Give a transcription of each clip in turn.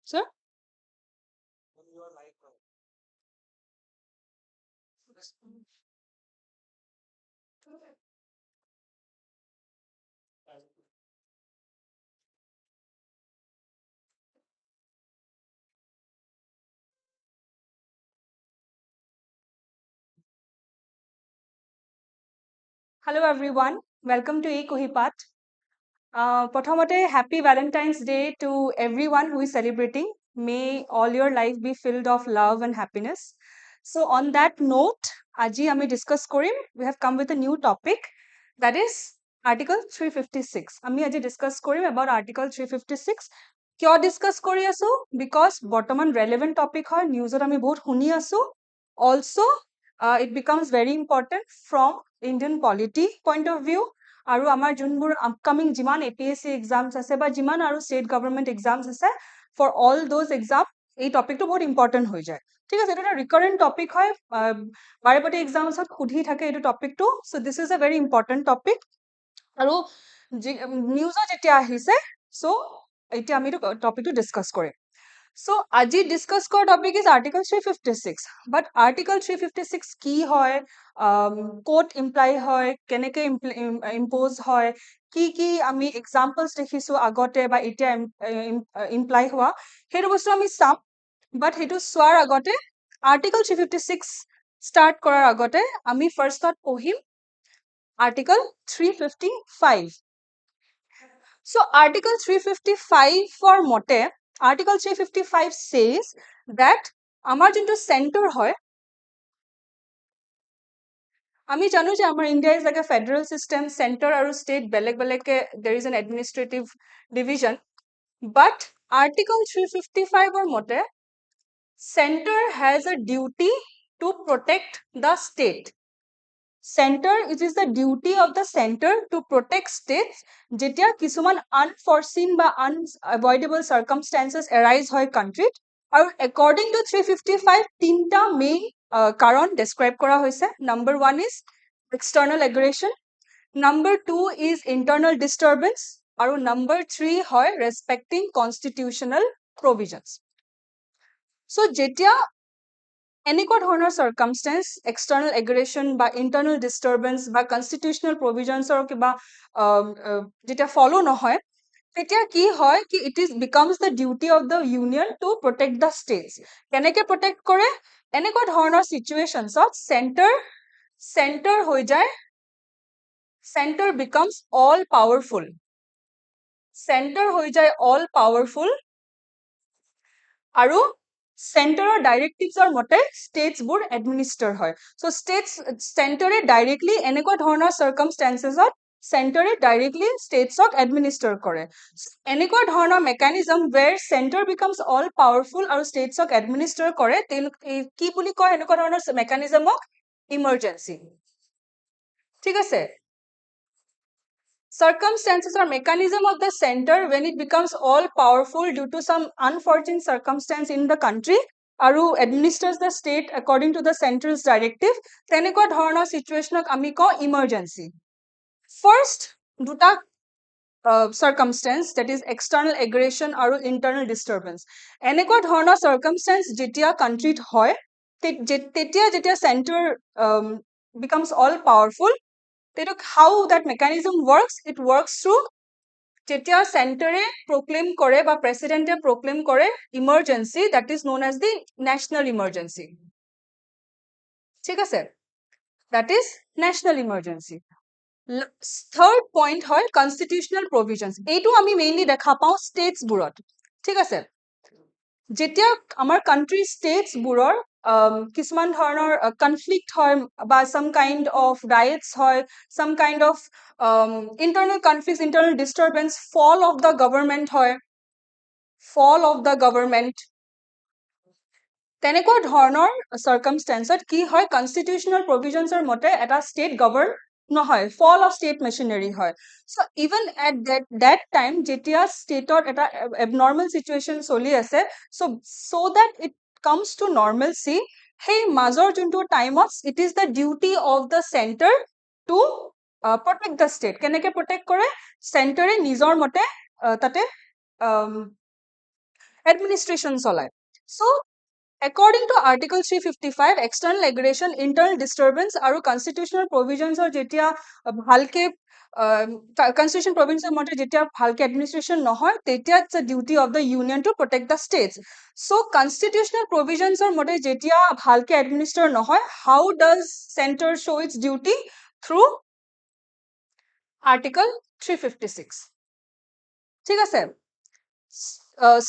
Sir? Hello everyone, welcome to eKuhipath. Prathomate, happy Valentine's Day to everyone who is celebrating. May all your life be filled of love and happiness. So on that note, Aji ami discuss korim. We have come with a new topic, that is Article 356. Ami aji discuss korim about Article 356. Kyo discuss kori aso? Because bottoman relevant topic hoy, news ami bahut huni aso. Also, it becomes very important from Indian polity point of view. আৰু আমাৰ যোনবোৰ upcoming যিমান APSC exams আছে বা যিমান আৰু state government exams আছে for all those exam এই টপিকটো বহুত ইম্পৰ্টেণ্ট হৈ যায় ঠিক আছে এইটো এটা ৰিকাৰেণ্ট টপিক হয় বাৰে প্ৰতি এক্সামছত সুধি থাকে এইটো টপিকটো so' this is a very important topic আৰু নিউজত যেতিয়া আহিছে চ' এতিয়া আমি এইটো টপিকটো ডিছকাছ কৰিম So, aji discuss kora topic is Article 356. But Article 356 ki hoy, quote imply hoy, keneke impose hoy, ki ami examples dekhisu agote ba etia imply hua. Hetu bostu ami sam, but hetu swar agote Article 356 start korar agote ami first thought pohim Article 355. So, Article 355 for mote, Article 355 says that amar jinto center hoy, ami janu je amar India is like a federal system, center aru state beleg there is an administrative division. But Article 355 or mote, center has a duty to protect the state. Center, it is the duty of the center to protect states jetia kisuman unforeseen ba unavoidable circumstances arise hoy country and according to 355 tinta main karon describe kora hoise number 1 is external aggression, number 2 is internal disturbance and number 3 hoy respecting constitutional provisions. So jetia এনেকুৱা ধৰণৰ circumstance external aggression বা internal disturbance বা constitutional provisions or কিবা যেতিয়া follow নহয় তেতিয়া কি হয় কি it is becomes the duty of the union to protect the states কেনেকে protect কৰে এনেকুৱা ধৰণৰ situations center হৈ যায় center becomes all powerful আৰু চেণ্টাৰৰ ডাইৰেক্টিভছৰ মতে ষ্টেটছবোৰ এডমিনিষ্টাৰ হয় চ' চেণ্টাৰে ডাইৰেক্টলি এনেকুৱা ধৰণৰ চাৰ্কামষ্টেঞ্চেছত চেণ্টাৰে ডাইৰেক্টলি ষ্টেটছক এডমিনিষ্টাৰ কৰে এনেকুৱা ধৰণৰ mechanism where centre becomes all powerful আৰু ষ্টেটছক এডমিনিষ্টাৰ কৰে কি বুলি কয় এনেকুৱা ধৰণৰ মেকানিজমক ইমাৰ্জেঞ্চি ঠিক আছে circumstances or mechanism of the center when it becomes all powerful due to some unforeseen circumstance in the country aru administers the state according to the central's directive tenekwa dhoroner situation ok ami ko emergency first duta circumstance that is external aggression aru internal disturbance enekwa dhoroner circumstance jetia country hoy tetia center becomes all powerful how that mechanism works it works through যেতিয়া চেণ্টাৰে proclaim কৰে বা প্ৰেসিডেন্টে proclaim কৰে emergency that is known as the national emergency ঠিক আছে that is national emergency third point হয় constitutional provisions এইটো আমি mainly দেখা পাও states বোৰত ঠিক আছে যেতিয়া আমাৰ country states বোৰৰ কিছুমান ধৰণৰ conflict হয় বা some kind of riots হয় some kind of internal conflicts internal disturbance fall of the government তেনেকুৱা ধৰণৰ circumstances কি হয় constitutional provisions মতে এটা state govern নহয় fall of state machinery হয় so even at that time যেতিয়া state এটা abnormal situation চলি আছে so that it comes to normalcy hey মাজৰ যোনটো টাইমত it is the duty of the center to protect the state কেনেকে protect কৰে চেণ্টাৰে নিজৰ মতে তাতে এডমিনিষ্ট্ৰেশ্যন চলায়। চ' according to Article 355, external aggression, internal disturbance আৰু constitutional provisions যেতিয়া ভালকে constitution provisions মতে যেতিয়া ভালকে administration নহয় তেতিয়া it's a duty of the union to protect the states. So constitutional provisions মতে যেতিয়া ভালকে administer নহয়, how does center show its duty? Through Article 356. ঠিক আছে?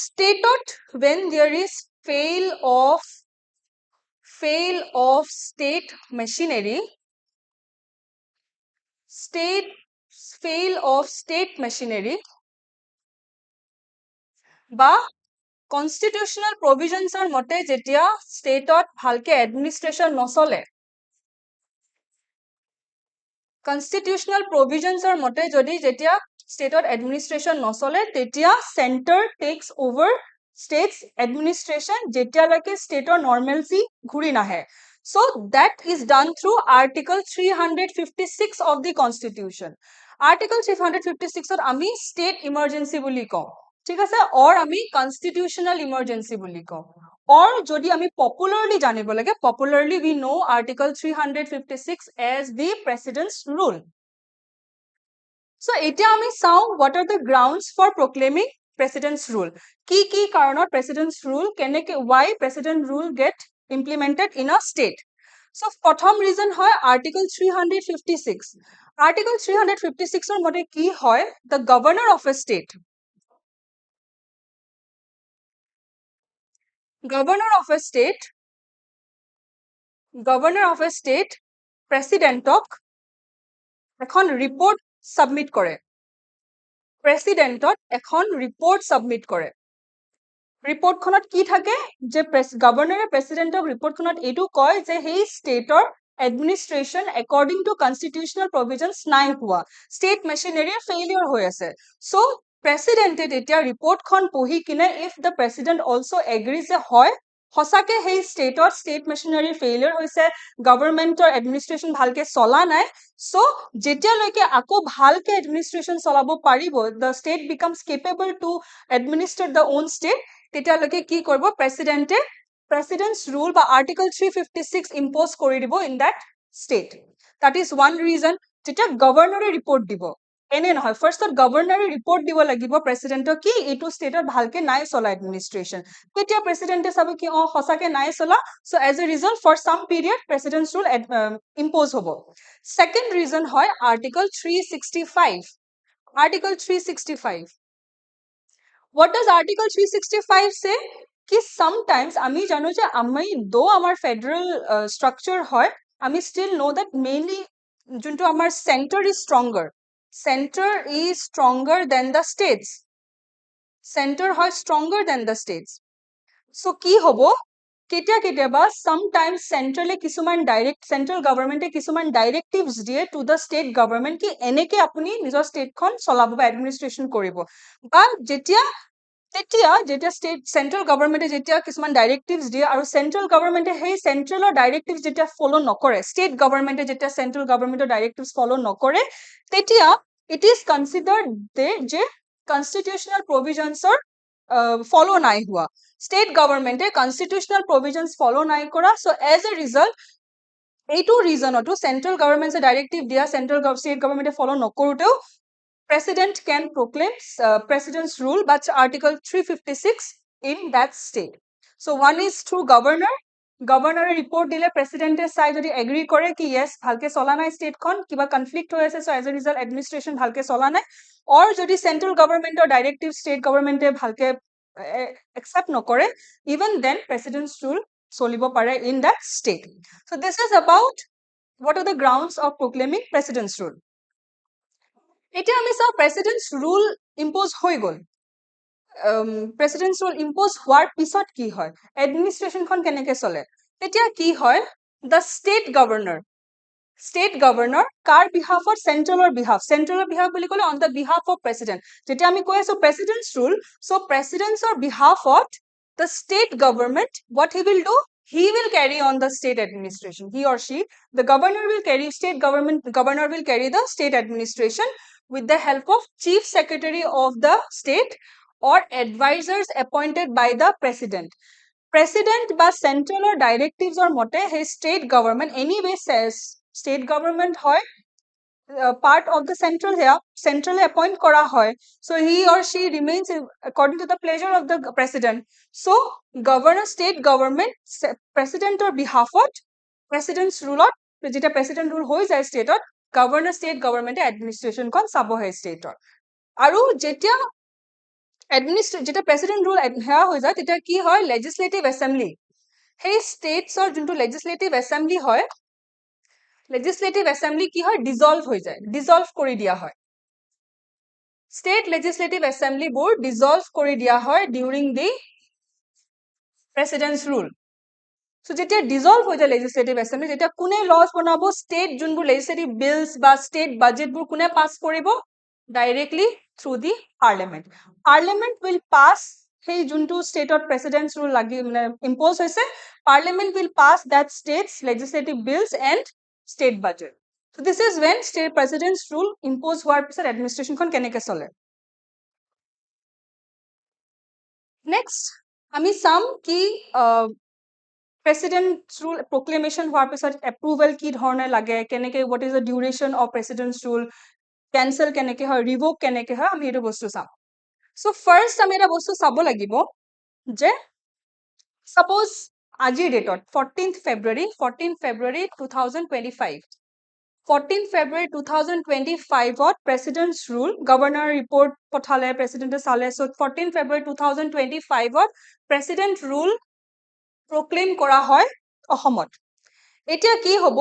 Stateত when there is fail of state machinery, বা constitutional provisions মতে যেতিয়া stateত ভালকে administration নচলে, constitutional provisions মতে যদি যেতিয়া stateত administration নচলে তেতিয়া center takes over state's administration যেতিয়ালৈকে stateৰ normalcy ঘূৰি নাহে. So that is done through Article 356 of the Constitution. Article 356 ত আমি state emergency বুলি কওঁ, ঠিক আছে, or আমি constitutional emergency বুলি কওঁ, or যদি আমি popularly জানিব লাগে, popularly we know Article 356 as the President's Rule. So এতিয়া আমি চাওঁ what are the grounds for proclaiming President's Rule. কি কাৰণত President's Rule, why President Rule get implemented in a state. So প্ৰথম reason হয় Article 356. Article 356 ৰ মতে কি হয়, the governor of a state, governor of a state presidentক এখন report submit কৰে, presidentত এখন report submit কৰে. report খনত কি থাকে যে governor presidentক report খনত এটো কয় যে সেই stateৰ administration according to constitutional provisions নাই হোৱা, state machinery failure হৈ আছে. So president এতিয়া report খন পঢ়ি কিনে if the president also agrees যে হয় সঁচাকে সেই stateৰ state machinery failure হৈছে, governmentor administration ভালকে চলা নাই, so যেতিয়ালৈকে আকৌ ভালকে administration চলাব পাৰিব, the state becomes capable to administer the own state, তেতিয়ালৈকে কি কৰিব president's rule বা Article 356 impose কৰি দিব in that state. That is one reason. যেতিয়া governor report দিব, এনে নহয়, first governor report দিব লাগিব presidentক কি এইটো stateৰ ভালকে নাই চলা administration, তেতিয়া presidente চাব কি সঁচাকে নাই চলা, so as a result for some period president's rule impose হ'ব. Second reason হয় Article 365. Article 365. What does Article 365 say? Ki sometimes আমি জানো যে আমি though আমাৰ federal structure হয়, আমি still know that mainly যোনটো আমাৰ center is stronger. Center is stronger than the states. Center হয় stronger than the states. So কি হ'ব? কেতিয়াবা sometimes centrally কিছুমান central government কিছুমান directives দিয়ে to the state government কি এনেকে আপুনি নিজৰ state খন চলাব বা administration কৰিব, বা যেতিয়া state central government যেতিয়া কিছুমান directives দিয়ে আৰু central government সেই centralৰ directives যেতিয়া follow নকৰে, state government যেতিয়া central governmentৰ directives follow নকৰে, তেতিয়া it is considered যে constitutional provisions follow নাই হোৱা, state government constitutional provisions follow নাই কৰা, so as a result এইটো reasonতো central government directive দিয়া state government follow নকৰোতেও president can proclaim president's rule but Article 356 in that state. So one is through governor report dile president চাই যদি agree কৰে কি yes ভালকে চলা নাই state খন, কিবা conflict হৈ আছে, so as a result administration ভালকে চলা নাই, or যদি central government directive state government ভালকে accept নকৰে, even then president's rule চলিব পাৰে in that state. So this is about what are the grounds of proclaiming president's rule. এতিয়া আমি চাও president's rule impose হৈ গল, president's rule impose হোৱাৰ পিছত কি হয়, administration খন কেনেকে চলে, তেতিয়া কি হয়, the state governor car behalf centralৰ behalf বুলি ক'লে on the behalf of president, যেতিয়া আমি কৈ আছো president's rule, so president's behalf of the state government, what he will do, he will carry on the state administration, he or she, the governor will carry the state administration with the help of chief secretary of the state or advisors appointed by the president. President বা central directives or মতে সেই state government anyway says state government হয় part of the central here, centrally appoint kora hoy. So he or she remains according to the pleasure of the president. So governor state government president or behalf of president's rule of jeta president rule hoy jay state or governor state government administration kon sabo hai state or aru jetia jeta president rule ha hoy jay teta ki hoy legislative assembly hey states or junto legislative assembly hoy legislative assembly কি হয় dissolve হৈ যায় dissolve কৰি দিয়া হয় state legislative assembly বোৰ dissolve কৰি দিয়া হয় during the president's rule so যেতিয়া dissolve হৈ যায় legislative assembly যেতিয়া কোনে laws বনাব state যোনবোৰ legislative bills বা state budget বোৰ কোনে pass কৰিব directly through the parliament will pass সেই যোনটো state of president's rule লাগি impose হৈছে parliament will pass that state's legislative bills and state budget. So this is when state president's rule imposed হোৱাৰ পিছত administration খন কেনেকে চলে next আমি চাম কি president's rule proclamation হোৱাৰ পিছত approval কি ধৰণে লাগে কেনেকে what is the duration of president's rule cancel কেনেকে হয় revoke কেনেকে হয় আমি এটো বস্তু চাম so first আমি এটা বস্তু চাব লাগিব যে suppose আজিৰ ডেটত 14th February 2025 14 February 2025 ত president's rule governor report পঠালে president চালে so 14 February 2025 ত president rule proclaim কৰা হয় অসমত এতিয়া কি হ'ব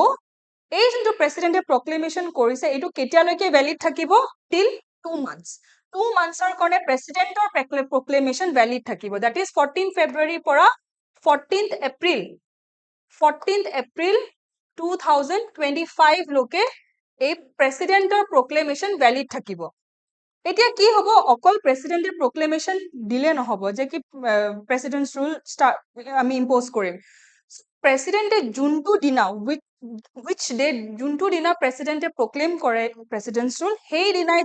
এই যোনটো president proclamation কৰিছে এটো কেতিয়ালৈকে valid থাকিব till 2 months 2 months ৰ কাৰণে president proclamation valid থাকিব that is 14 February পৰা 14th April 2025 লোকে এই প্ৰেসিডেন্টৰ proclamation valid থাকিব এতিয়া কি হ'ব অকল প্ৰেসিডেন্টৰ proclamation দিলে নহব যে কি প্ৰেসিডেন্ট's rule আমি impose কৰিম প্ৰেসিডেন্টে যোনটো দিনা which day যোনটো দিনা প্ৰেসিডেন্টে proclaim কৰে প্ৰেসিডেন্ট's rule সেই দিনাই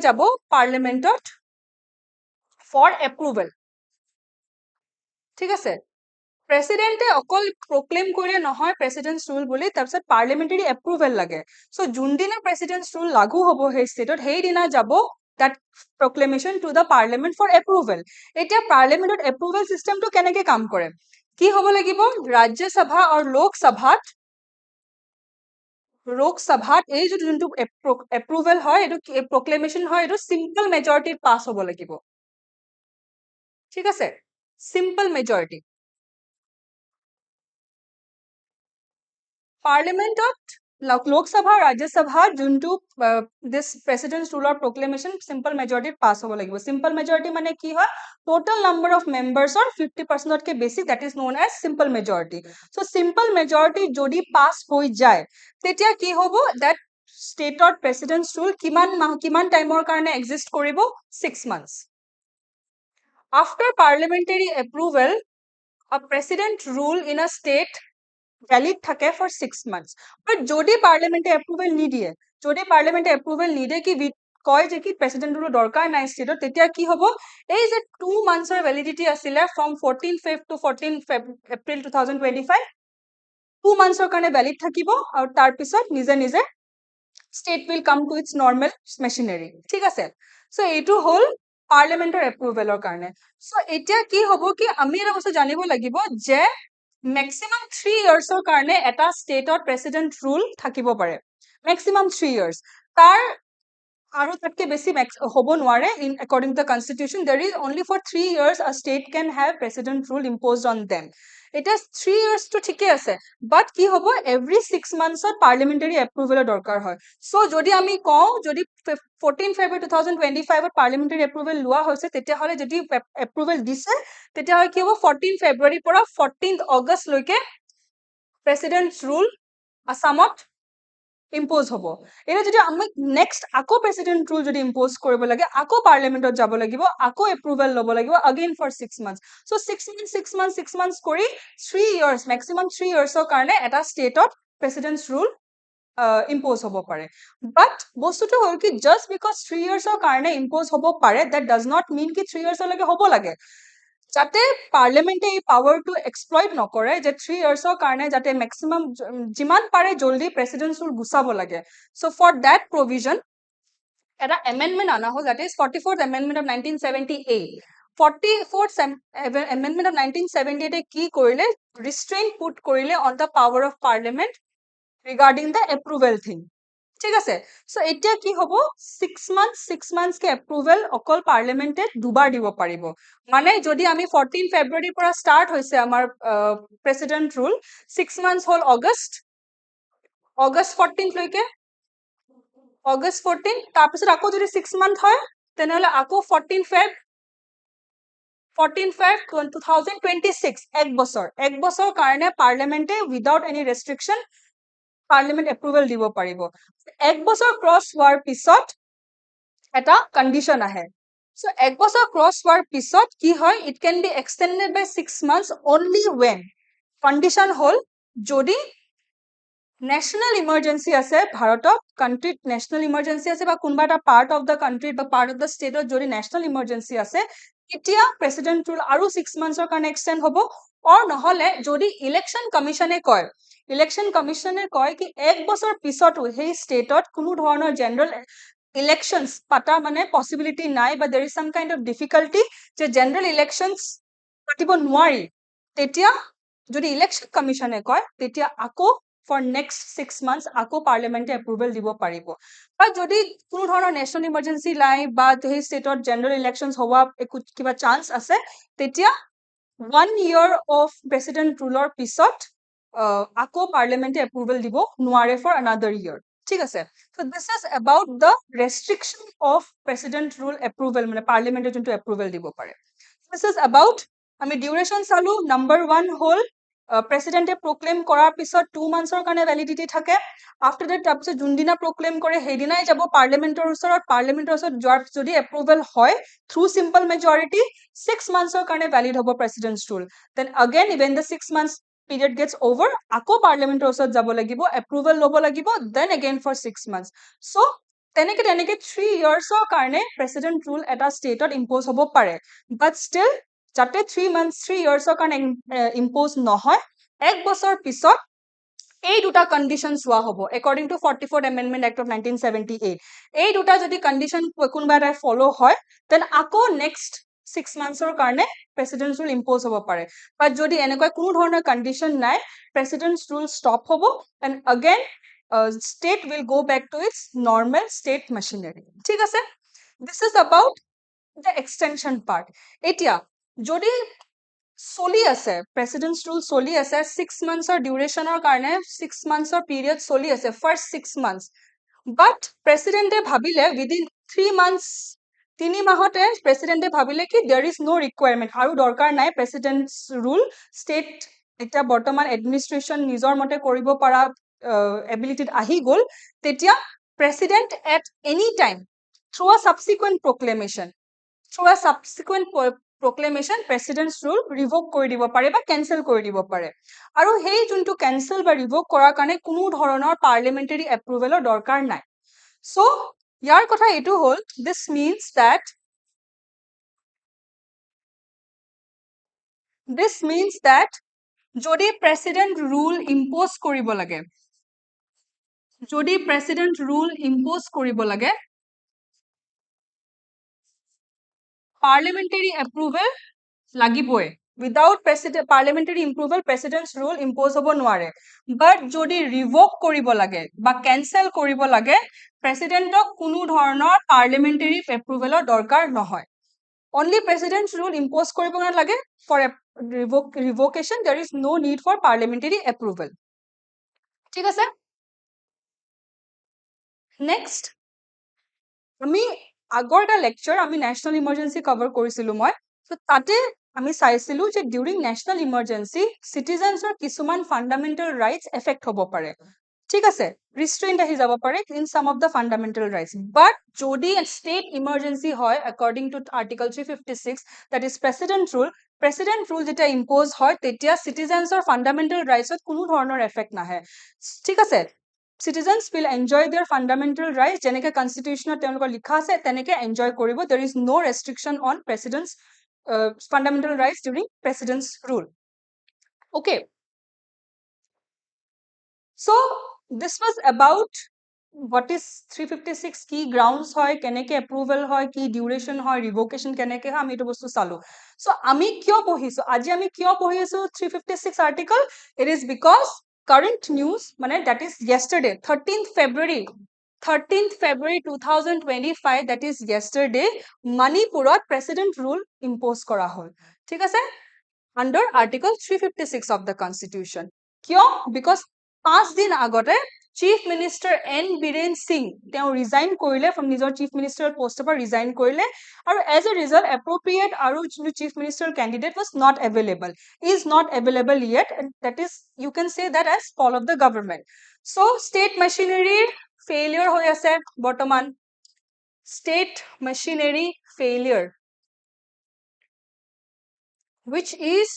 যাব পাৰ্লিমেন্টত for approval ঠিক আছে প্ৰেসিডেন্টে অকল proclaim কৰিলে নহয় প্ৰেসিডেন্ট's rule বুলি তাৰপিছত parliamentary approval লাগে so যোনদিনা প্ৰেসিডেন্ট's rule লাগু হ'ব সেই ষ্টেটত সেই দিনা যাব that proclamation to the parliament for approval এতিয়া parliamentত approval system টো কেনেকে কাম কৰে কি হ'ব লাগিব ৰাজ্য সভা আৰু লোক সভাত এই যোনটো approval হয় এটো proclamation হয় এটো simple majority pass হ'ব লাগিব ঠিক আছে simple majority Parliament Lok Sabha, Rajya Sabha, juntu this President's rule or proclamation simple majority pass hobo lagibo. Simple majority mane ki hoy total number of members or 50% ke basic that is known as simple majority. So simple majority jodi pass hoi jay tetia ki hobo that state or President's rule kiman time or karone exist koribo 6 months. After parliamentary approval a president rule in a state valid থাকে for 6 months but যদি parliament approval নিদিয়ে যদি parliament approval নিদিয়ে কি কয় যে কি president ৰ দৰকাৰ নাই ষ্টেটত তেতিয়া কি হ'ব এই যে 2 months ৰ validity আছিল from 14 Feb to 14 April 2025 2 months ৰ কাৰণে valid থাকিব আৰু তাৰ পিছত নিজে state will come to its normal machinery ঠিক আছে so এইটো হল parliament approval ৰ কাৰণে so এতিয়া কি হ'ব কি আমি এটা বস্তু জানিব লাগিব যে maximum 3 years or karne eta state or president rule thakibo pare maximum 3 years tar aru tatke besi hobo nware in according to the constitution there is only for 3 years a state can have president rule imposed on them it is 3 years to thike ase but ki hobo every 6 months or parliamentary approval dorkar hoy so jodi ami ko jodi 14 February 2025 parliamentary approval lua hoise tetia hole jodi approval dise tetia hoy ki hobo 14 February pora 14th August loike president's rule Assamot impose hobo era jodi ami next ako president rule jodi impose koribo lage ako parliament ot jabo lagibo ako approval lobo lagibo again for 6 months so 6 months kori 3 years maximum 3 years or karone eta state ot president's rule impose হ'ব পাৰে বাট বস্তুটো হ'ল কি just because 3 ইয়াৰ্ছৰ কাৰণে impose হ'ব পাৰে that does not mean কি 3 ইয়াৰ্ছলৈকে হ'ব লাগে যাতে পাৰ্লিয়ামেণ্টে এই পাৱাৰটো এক্সপ্লইট নকৰে যে 3 ইয়াৰ্ছৰ কাৰণে যাতে মেক্সিমাম যিমান পাৰে জলদি প্ৰেচিডেণ্ট ৰুল গুচাব লাগে চ' ফৰ দেট প্ৰভিজন এটা এমেণ্ডমেণ্ট অনা হ'ল that is 44th amendment of 1978 44th amendment of 1978 কি কৰিলে ৰিষ্ট্ৰেইন পুট কৰিলে on the power of parliament regarding the approval thing ঠিক আছে সো এতিয়া কি হ'ব 6 months কে approval অকল পাৰ্লিয়ামেণ্টে দুবাৰ দিব পাৰিব মানে যদি আমি 14 ফেব্ৰুৱাৰীৰ পৰা ষ্টাৰ্ট হৈছে আমাৰ প্ৰেচিডেণ্ট ৰুল 6 months হ'ল অগষ্ট 14 লৈকে অগষ্ট 14 তাৰপিছত আকৌ যদি 6 month হয় তেনেহলে আকৌ 14 ফেব 2026 এক বছৰ কাৰণে পাৰ্লিয়ামেণ্টে without any restriction parliament approval দিব পাৰিব এক বছৰ ক্ৰছ হোৱাৰ পিছত এটা কণ্ডিশ্যন আহে সো এক বছৰ ক্ৰছ হোৱাৰ পিছত কি হয় it can be extended by 6 months only when condition হ'ল যদি নেশ্যনেল ইমাৰ্জেঞ্চি আছে ভাৰতত কাণ্ট্ৰিত নেশ্যনেল ইমাৰ্জেঞ্চি আছে বা কোনোবা এটা পাৰ্ট অফ দ্য কাণ্ট্ৰিত বা পাৰ্ট অফ দ্য ষ্টেটত যদি নেশ্যনেল ইমাৰ্জেঞ্চি আছে তেতিয়া প্ৰেচিডেণ্ট ৰুল আৰু 6 monthsৰ কাৰণে এক্সটেণ্ড হ'ব অৰ নহলে যদি ইলেকশ্যন কমিশ্যনে কয় কি এক বছৰ পিছতো সেই ষ্টেটত কোনো ধৰণৰ জেনেৰেল ইলেকশ্যনছ পাতা মানে পচিবিলিটি নাই বা দেৰ is some kind of difficulty যে জেনেৰেল ইলেকশ্যনছ পাতিব নোৱাৰি তেতিয়া যদি ইলেকশ্যন কমিশ্যনে কয় তেতিয়া আকৌ ফৰ নেক্সট 6 months আকৌ পাৰ্লিয়ামেণ্টে এপ্ৰুভেল দিব পাৰিব বা যদি কোনো ধৰণৰ নেশ্যনেল ইমাৰ্জেঞ্চি নাই বা সেই ষ্টেটত জেনেৰেল ইলেকশ্যনছ হোৱা একো কিবা চান্স আছে তেতিয়া 1 year of প্ৰেচিডেণ্ট ৰুলৰ পিছত আকৌ পাৰ্লিয়ামেণ্টে এপ্ৰুভেল দিব নোৱাৰে ফৰ another year ঠিক আছে so this is about the restriction of president rule approval মানে পাৰ্লিয়ামেণ্টে যোনটো এপ্ৰুভেল দিব পাৰে this is about আমি ডিউৰেশ্যন চালো নাম্বাৰ 1 হ'ল প্ৰেচিডেণ্টে প্ৰক্লেম কৰাৰ পিছত 2 monthsৰ কাৰণে ভ্যালিডিটি থাকে আফটাৰ দ্যাট তাৰপিছত যোনদিনা প্ৰক্লেম কৰে সেইদিনাই যাব পাৰ্লিয়ামেণ্টৰ ওচৰত যোৱাৰ যদি এপ্ৰুভেল হয় থ্ৰু সিম্পল মেজৰিটি 6 monthsৰ কাৰণে ভ্যালিড হ'ব president's rule then again when the 6 months period gets over আকৌ পাৰ্লিয়ামেণ্টৰ ওচৰত যাব লাগিব এপ্ৰুভেল ল'ব লাগিব then again for 6 months so তেনেকে 3 yearsৰ কাৰণে প্ৰেচিডেণ্ট ৰুল এটা ষ্টেটত ইম্প'জ হ'ব পাৰে but still যাতে 3 yearsৰ কাৰণে ইম্প'জ নহয় এক বছৰ পিছত এই দুটা কণ্ডিশ্যন হোৱা হ'ব according to 44th amendment act of 1978 এই দুটা যদি কণ্ডিশ্যন কোনোবা এটা ফলো হয় then আকৌ নেক্সট 6 monthsৰ কাৰণে প্ৰেচিডেণ্ট ৰুল ইম্প'জ হ'ব পাৰে বাট যদি এনেকুৱা কোনো ধৰণৰ কণ্ডিশ্যন নাই প্ৰেচিডেণ্ট ৰুল ষ্টপ হ'ব and again state will go back to its normal state machinery ঠিক আছে this is about the extension part এতিয়া যদি চলি আছে প্ৰেচিডেণ্ট ৰুল চলি আছে 6 monthsৰ ডিউৰেশ্যনৰ কাৰণে 6 monthsৰ পিৰিয়ড চলি আছে ফাৰ্ষ্ট 6 months বাট প্ৰেচিডেণ্টে ভাবিলে উইদিন 3 months 3 মাহতে প্ৰেচিডেণ্টে ভাবিলে কি দেয়াৰ ইজ নো ৰিকুৱাৰমেণ্ট আৰু দৰকাৰ নাই প্ৰেচিডেণ্টছ ৰুল ষ্টেট এতিয়া বৰ্তমান এডমিনিষ্ট্ৰেশ্যন নিজৰ মতে কৰিব পৰা এবিলিটিত আহি গ'ল তেতিয়া president at any time through আ সাবসিকুৱেণ্ট proclamation প্ৰেচিডেণ্টছ ৰুল ৰিভোক কৰি দিব পাৰে বা কেনসেল কৰি দিব পাৰে আৰু সেই যোনটো কেনসেল বা ৰিভোক কৰাৰ কাৰণে কোনো ধৰণৰ পাৰ্লিয়ামেণ্টাৰী এপ্ৰুভেলৰ দৰকাৰ নাই সো ইয়াৰ কথা এইটো হ'ল this means that যদি প্ৰেচিডেণ্ট ৰুল ইম্প'জ কৰিব লাগে পাৰ্লিয়ামেণ্টাৰী এপ্ৰুভেল লাগিবই without parliamentary approval president's rule impose হ'ব নোৱাৰে but যদি revoke কৰিব লাগে বা cancel কৰিব লাগে presidentক কোনো ধৰণৰ parliamentary approvalৰ দৰকাৰ নহয় only president's rule impose কৰিব লাগে for revocation there is no need for parliamentary approval ঠিক আছে next আমি আগৰ এটা লেকচাৰ আমি ন্যাশনাল ইমাৰ্জেন্সি কভাৰ কৰিছিলো মই সো তাতে আমি চাইছিলো যে ডিউৰিং ন্যাশনাল ইমাৰ্জেন্সি সিটিজেন্সৰ কিছুমান ফান্ডামেন্টাল ৰাইটস এফেক্ট হ'ব পাৰে ঠিক আছে ৰিষ্ট্ৰেইণ্ট আহি যাব পাৰে in some of the fundamental rights but যদি ষ্টেট ইমাৰ্জেন্সি হয় according to article 356 that is president rule যেতিয়া ইম্প'জ হয় তেতিয়া সিটিজেন্সৰ ফান্ডামেন্টাল ৰাইটসত কোনো ধৰণৰ এফেক্ট নাহে ঠিক আছে citizens will enjoy their fundamental rights jeneke constitution তেওঁলোকৰ লিখা আছে তেনেকে enjoy কৰিব there is no restriction on president's fundamental rights during president's rule okay so this was about what is 356 key grounds hoy keneke approval hoy ki duration hoy revocation keneke hoy ami etu bostu salu so ami kyo pohisu aji ami kyo pohisu 356 article it is because current news mane that is yesterday 13th February 2025 that is yesterday Manipurat president rule impose kora hol thik ase under article 356 of the constitution kyo because 5 din agote Chief Minister N. Biren Singh তেওঁ resign কৰিলে from নিজৰ chief minister post পৰা resign কৰিলে আৰু as a result appropriate আৰু chief minister candidate was not available is not available yet and that is you can say that as fall of the government so state machinery failure হৈ আছে বৰ্তমান state machinery failure which is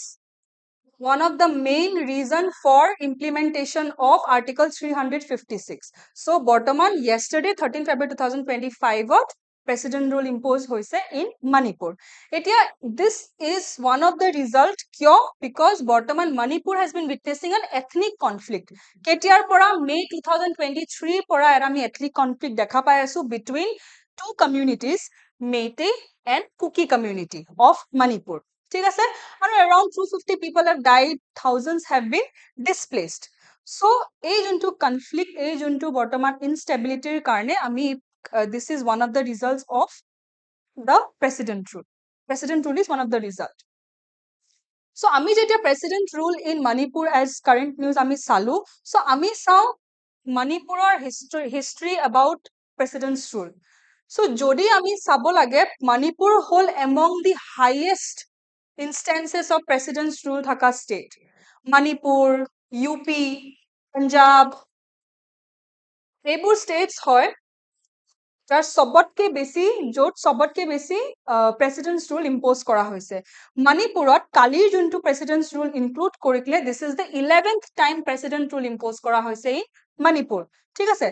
one of the main reason for implementation of article 356 so bortoman yesterday 13 February 2025 ot president rule imposed hoise in Manipur etia this is one of the result kyo because bortoman Manipur has been witnessing an ethnic conflict ketiar pora May 2023 pora ami ethnic conflict dekha pai asu between two communities Meitei and Kuki community of Manipur ঠিক আছে আৰু around 250 people have died thousands have been displaced so এই যোনটো conflict এই যোনটো বৰ্তমান instability ৰ কাৰণে আমি this is one of the results of the president rule is one of the result so আমি যেতিয়া president rule in Manipur as current news আমি চালো so আমি চাও Manipurer history about president's rule so jodi ami sabo lage Manipur whole among the highest instances of president's rule thaka state Manipur UP Punjab ebur states hoy jar sobotke besi jot sobotke besi president's rule impose kora hoise Manipurot kalir juntu president's rule include korikle this is the 11th time president rule impose kora hoise in Manipur ঠিক আছে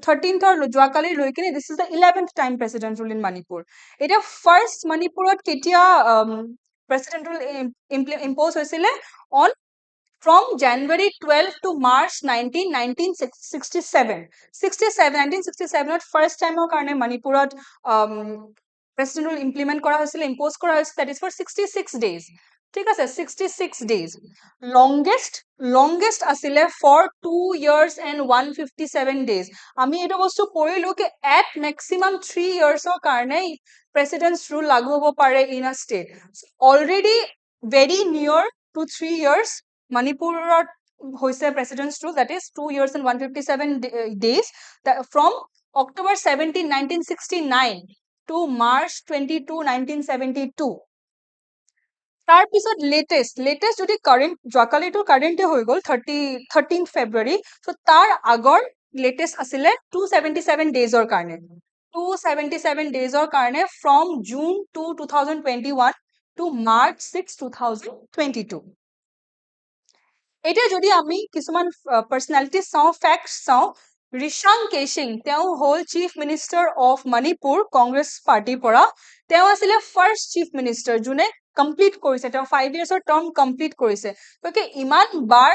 13th or joakali loikine this is the 11th time president rule in Manipur eta first Manipurot ketia president rule impose hoisile on from January 12 to March 1967 1967 first time karone Manipurot president rule implement kora hoisile impose kora hoisile that is for 66 days ঠিক আছে 66 days longest asile for 2 years and 157 days ami eto bostu porilu ke at maximum 3 years or karone president's rule lagu hobo pare in a state already very near to 3 years Manipurot hoise president's rule that is 2 years and 157 days from October 17 1969 to March 22 1972 tar pisot latest jodi current joakali to current e hoi gol 13th February so tar agor latest asile 277 days or karne 277 days or karne from June 2 2021 to March 6 2022 এটা যদি আমি কিছুমান personality চাও facts চাও ৰিশাং কেশিং তেওঁ হল chief minister of Manipur Congress পাৰ্টিৰ পৰা তেওঁ আছিল ফাৰ্ষ্ট চিফ মিনিষ্টাৰ যোনে কমপ্লিট কৰিছে তেওঁ 5 ইয়াৰ্ছৰ টাৰ্ম কমপ্লিট কৰিছে গতিকে ইমান বাৰ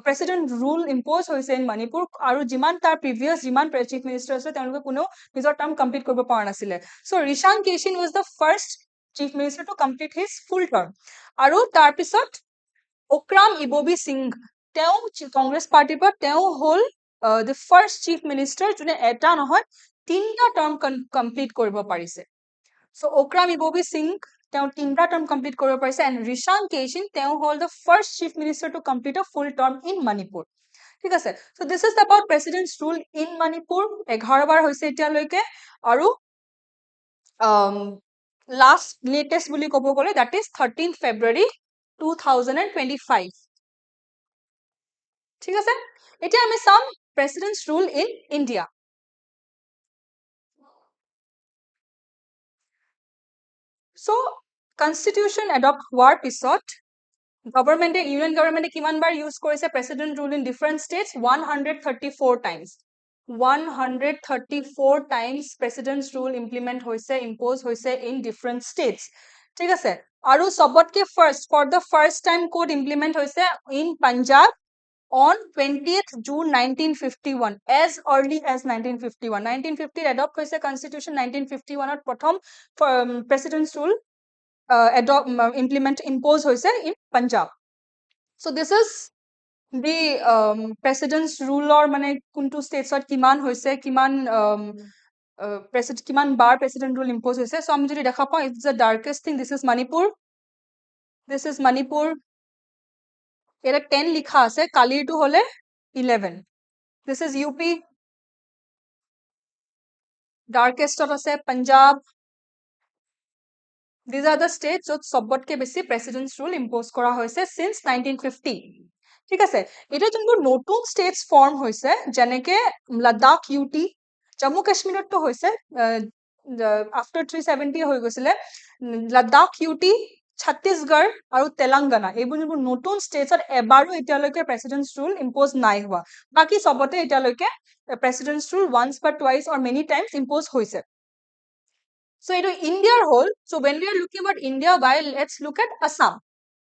প্ৰেসিডেন্ট ৰুল ইম্পোজ হৈছে ইন মণিপুৰ আৰু যিমান তাৰ প্ৰিভিয়াস যিমান চিফ মিনিষ্টাৰ আছে তেওঁলোকে কোনো নিজৰ টাৰ্ম কমপ্লিট কৰিব পৰা নাছিলে so Rishang Keishing was the first chief minister to complete his full term আৰু তাৰ পিছত Okram Ibobi Singh তেওঁ কংগ্ৰেছ পাৰ্টিৰ পৰা তেওঁ হল the first chief minister যোনে এটা নহয় তিনটা টাৰ্ম কমপ্লিট কৰিব পাৰিছে so Okram Ibobi Singh তেওঁ তিনটা টাৰ্ম কমপ্লিট কৰিব পাৰিছে and Rishang Keshin তেওঁ হল the first chief minister to complete a full term in Manipur ঠিক আছে so this is about president's rule in Manipur 11 বাৰ হৈছে এতিয়ালৈকে আৰু last latest বুলি ক'ব গলে that is 13th February 2025 ঠিক আছে এতিয়া আমি চাম president's rule in India so constitution adopt হোৱাৰ পিছত Government, Union Government কিমান বাৰ use কৰিছে president rule in different states? 134 times. 134 times president's rule implement হৈছে, impose হৈছে in different states. ঠিক আছে? আৰু সবতকে for the first time code implement হৈছে in Punjab on 20th June 1951, as early as 1951. 1950 adopt হৈছে constitution, 1951 ত প্ৰথম president's rule impose hoise in Punjab. So this is the president's rule or mane kuntu states ot kiman hoise, kiman kiman bar president rule impose hoise. So ami jodi dekha pao, it's the darkest thing. This is Manipur. This is Manipur. Era 10 likha ase, kalir tu hole 11. This is UP. Darkest ot ase Punjab. These are the states য'ত সবতকে বেছি president's rule impose কৰা হৈছে since 1950. ঠিক আছে, এটা যোনবোৰ নতুন states form হৈছে যেনেকে লাডাখ UT, জম্মু কাশ্মীৰতো হৈছে after 370 হৈ গৈছিলে, লাডাখ UT, ছত্তীশগড় আৰু তেলেংগানা, এইবোৰ যোনবোৰ নতুন ষ্টেটছত এবাৰো এতিয়ালৈকে president's rule impose নাই হোৱা, বাকি সবতে এতিয়ালৈকে president's rule once but twice or many times impose হৈছে. So, it is India whole. So, when we are looking at India, let's look at Assam.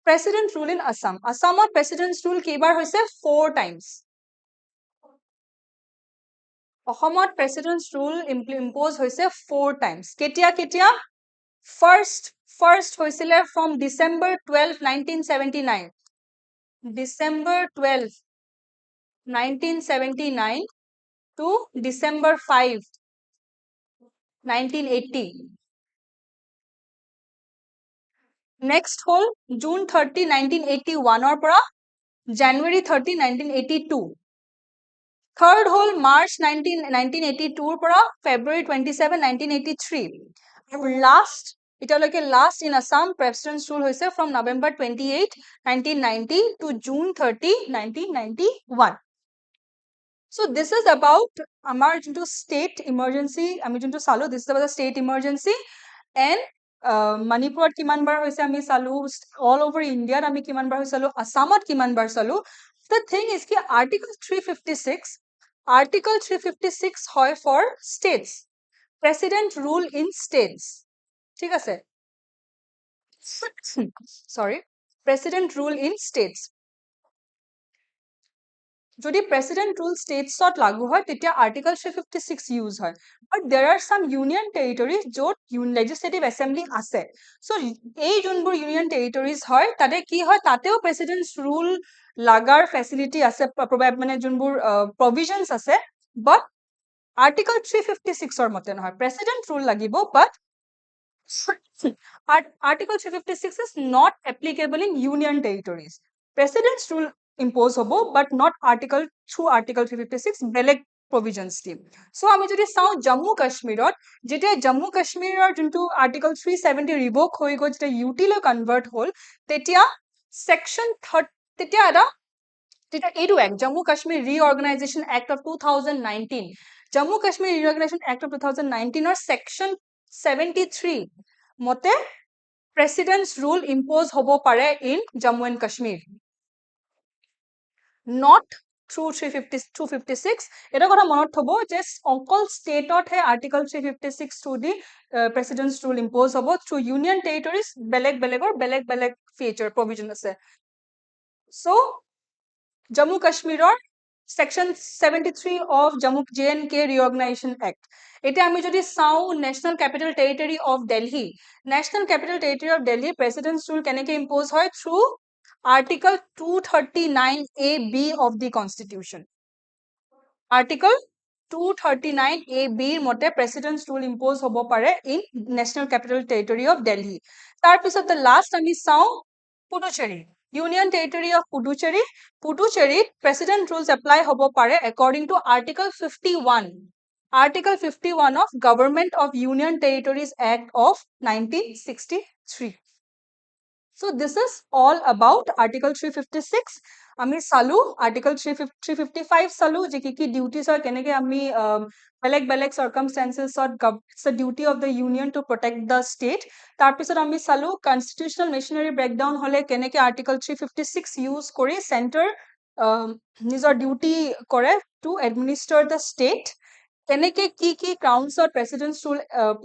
President rule in Assam. Assam or president's rule kebar hoise 4 times. Assam president's rule impose hoise 4 times. Ketia? First hoisile from December 12, 1979. December 12, 1979 to December 5, 1980. Next whole June 30, 1981 or para January 30, 1982. Third whole March 1982 para February 27, 1983. And last, last in Assam, president's rule hoise from November 28, 1990 to June 30, 1991. So this is about amar junto state emergency. Ami junto salo. This is about the state emergency. And Manipur kiman bar hoise ami salu, all over India ami kiman bar hoise salu, Assamot kiman bar salu. The thing is ki Article 356 hoy for states. President rule in states. ঠিক আছে? Sorry. President rule in states. যদি president rule states ot lagu hoy tetia Article 356 use hoy, but there are some union territories jot legislative assembly ase. So ei junbur union territories hoy tade ki hoy, tateo president's rule lagar facility ase, provide mane junbur provisions ase, but Article 356 or mote nohoy, president rule lagibo, but Article 356 is not applicable in union territories. President's rule impose hobo, but not through Article 356 beleg provisions team. So ami jodi sao Jammu Kashmirot, jete Jammu Kashmiror junto Article 370 revoke hoi go, jete UT lo convert hol, tetia section 30 tetia ada edu act, Jammu Kashmir Reorganization Act of 2019. Jammu Kashmir Reorganization Act of 2019 or section 73 mote president's rule impose hobo pare in Jammu and Kashmir, not through 256. Eta kotha monot thobo je all state ot he Article 356 through the president's rule impose hobo, through union territories beleg feature provision ase. So Jammu Kashmir or Section 73 of Jammu J&K Reorganization Act. Ete ami jodi sao National Capital Territory of Delhi. National Capital Territory of Delhi president's rule keneke impose hoy, through Article 239A(b) of the Constitution. Article 239A(b) mote president's rule impose hobo pare in National Capital Territory of Delhi. Tar pisot the last ami sao Puducherry. Union Territory of Puducherry. Puducherry president rules apply hobo pare according to Article 51. Article 51 of Government of Union Territories Act of 1963. So this is all about Article 356. আমি চালো Article 355 চালো যে কি duties হয় কেনেকে আমি বেলেগ circumstances it's the duty of the union to protect the state. তাৰপিছত আমি চালো constitutional machinery breakdown হলে কেনেকে Article 356 use কৰি center নিজৰ duty কৰে to administer the state. কেনেকে কি grounds or precedents rule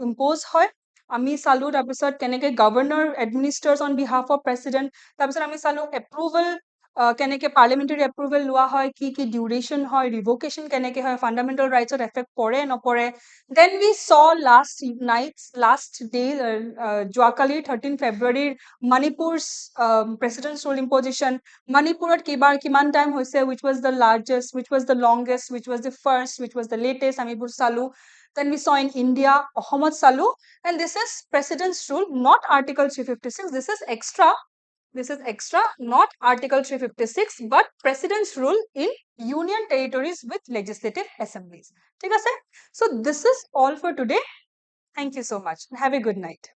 impose হয় আমি চালো তাৰপিছত কেনেকে governor administrators on behalf of president তাৰপিছত আমি চালো এপ্ৰুভেল কেনেকে পাৰ্লিয়ামেণ্টাৰী এপ্ৰুভেল লোৱা হয় কি ডিউৰেশ্যন হয় ৰিভোকেশ্যন কেনেকে হয় ফাণ্ডামেণ্টেল ৰাইটছত এফেক্ট পৰে নপৰে then we saw last day যোৱাকালি 13 ফেব্ৰুৱাৰীৰ মণিপুৰ প্ৰেচিডেণ্টছ ৰুল ইম্পজিশ্যন মণিপুৰত কিমান টাইম হৈছে wish was the largest wish was the longest wish was the first wish was the latest আমি এইবোৰ চালো then we saw in India, Ahmad Salu, and this is President's Rule, not Article 356. This is extra. This is extra, not Article 356, but President's Rule in Union territories with legislative assemblies. So this is all for today. Thank you so much. Have a good night.